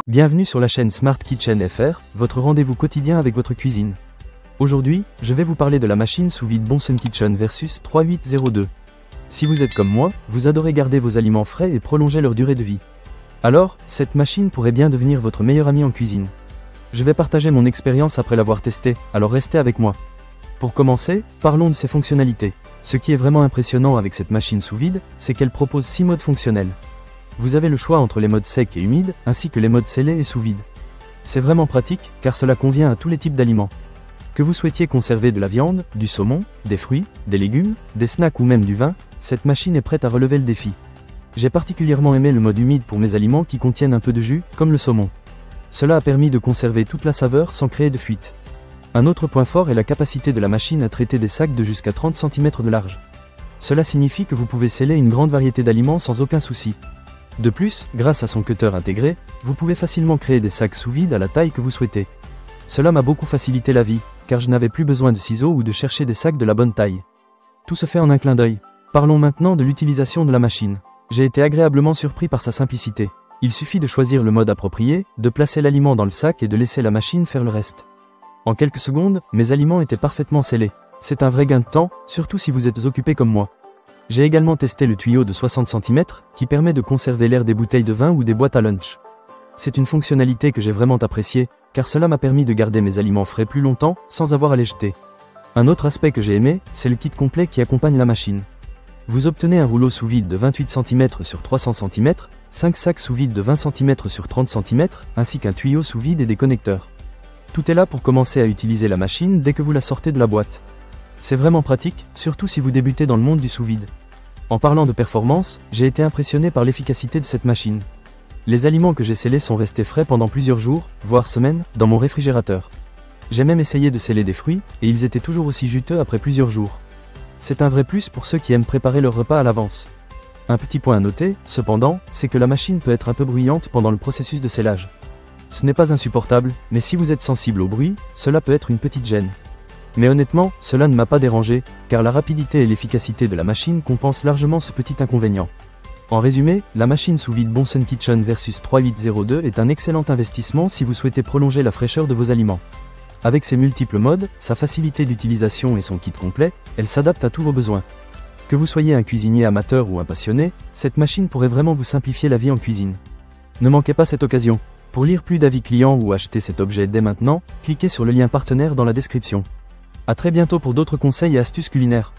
Bienvenue sur la chaîne Smart Kitchen FR, votre rendez-vous quotidien avec votre cuisine. Aujourd'hui, je vais vous parler de la machine sous vide Bunsen Kitchen Versus 3802. Si vous êtes comme moi, vous adorez garder vos aliments frais et prolonger leur durée de vie. Alors, cette machine pourrait bien devenir votre meilleur ami en cuisine. Je vais partager mon expérience après l'avoir testée, alors restez avec moi. Pour commencer, parlons de ses fonctionnalités. Ce qui est vraiment impressionnant avec cette machine sous vide, c'est qu'elle propose 6 modes fonctionnels. Vous avez le choix entre les modes secs et humides, ainsi que les modes scellés et sous vide. C'est vraiment pratique, car cela convient à tous les types d'aliments. Que vous souhaitiez conserver de la viande, du saumon, des fruits, des légumes, des snacks ou même du vin, cette machine est prête à relever le défi. J'ai particulièrement aimé le mode humide pour mes aliments qui contiennent un peu de jus, comme le saumon. Cela a permis de conserver toute la saveur sans créer de fuite. Un autre point fort est la capacité de la machine à traiter des sacs de jusqu'à 30 cm de large. Cela signifie que vous pouvez sceller une grande variété d'aliments sans aucun souci. De plus, grâce à son cutter intégré, vous pouvez facilement créer des sacs sous vide à la taille que vous souhaitez. Cela m'a beaucoup facilité la vie, car je n'avais plus besoin de ciseaux ou de chercher des sacs de la bonne taille. Tout se fait en un clin d'œil. Parlons maintenant de l'utilisation de la machine. J'ai été agréablement surpris par sa simplicité. Il suffit de choisir le mode approprié, de placer l'aliment dans le sac et de laisser la machine faire le reste. En quelques secondes, mes aliments étaient parfaitement scellés. C'est un vrai gain de temps, surtout si vous êtes occupé comme moi. J'ai également testé le tuyau de 60 cm, qui permet de conserver l'air des bouteilles de vin ou des boîtes à lunch. C'est une fonctionnalité que j'ai vraiment appréciée, car cela m'a permis de garder mes aliments frais plus longtemps, sans avoir à les jeter. Un autre aspect que j'ai aimé, c'est le kit complet qui accompagne la machine. Vous obtenez un rouleau sous vide de 28 cm sur 300 cm, 5 sacs sous vide de 20 cm sur 30 cm, ainsi qu'un tuyau sous vide et des connecteurs. Tout est là pour commencer à utiliser la machine dès que vous la sortez de la boîte. C'est vraiment pratique, surtout si vous débutez dans le monde du sous-vide. En parlant de performance, j'ai été impressionné par l'efficacité de cette machine. Les aliments que j'ai scellés sont restés frais pendant plusieurs jours, voire semaines, dans mon réfrigérateur. J'ai même essayé de sceller des fruits, et ils étaient toujours aussi juteux après plusieurs jours. C'est un vrai plus pour ceux qui aiment préparer leur repas à l'avance. Un petit point à noter, cependant, c'est que la machine peut être un peu bruyante pendant le processus de scellage. Ce n'est pas insupportable, mais si vous êtes sensible au bruit, cela peut être une petite gêne. Mais honnêtement, cela ne m'a pas dérangé, car la rapidité et l'efficacité de la machine compensent largement ce petit inconvénient. En résumé, la machine sous vide Bunsen Kitchen Versus 3802 est un excellent investissement si vous souhaitez prolonger la fraîcheur de vos aliments. Avec ses multiples modes, sa facilité d'utilisation et son kit complet, elle s'adapte à tous vos besoins. Que vous soyez un cuisinier amateur ou un passionné, cette machine pourrait vraiment vous simplifier la vie en cuisine. Ne manquez pas cette occasion. Pour lire plus d'avis clients ou acheter cet objet dès maintenant, cliquez sur le lien partenaire dans la description. À très bientôt pour d'autres conseils et astuces culinaires.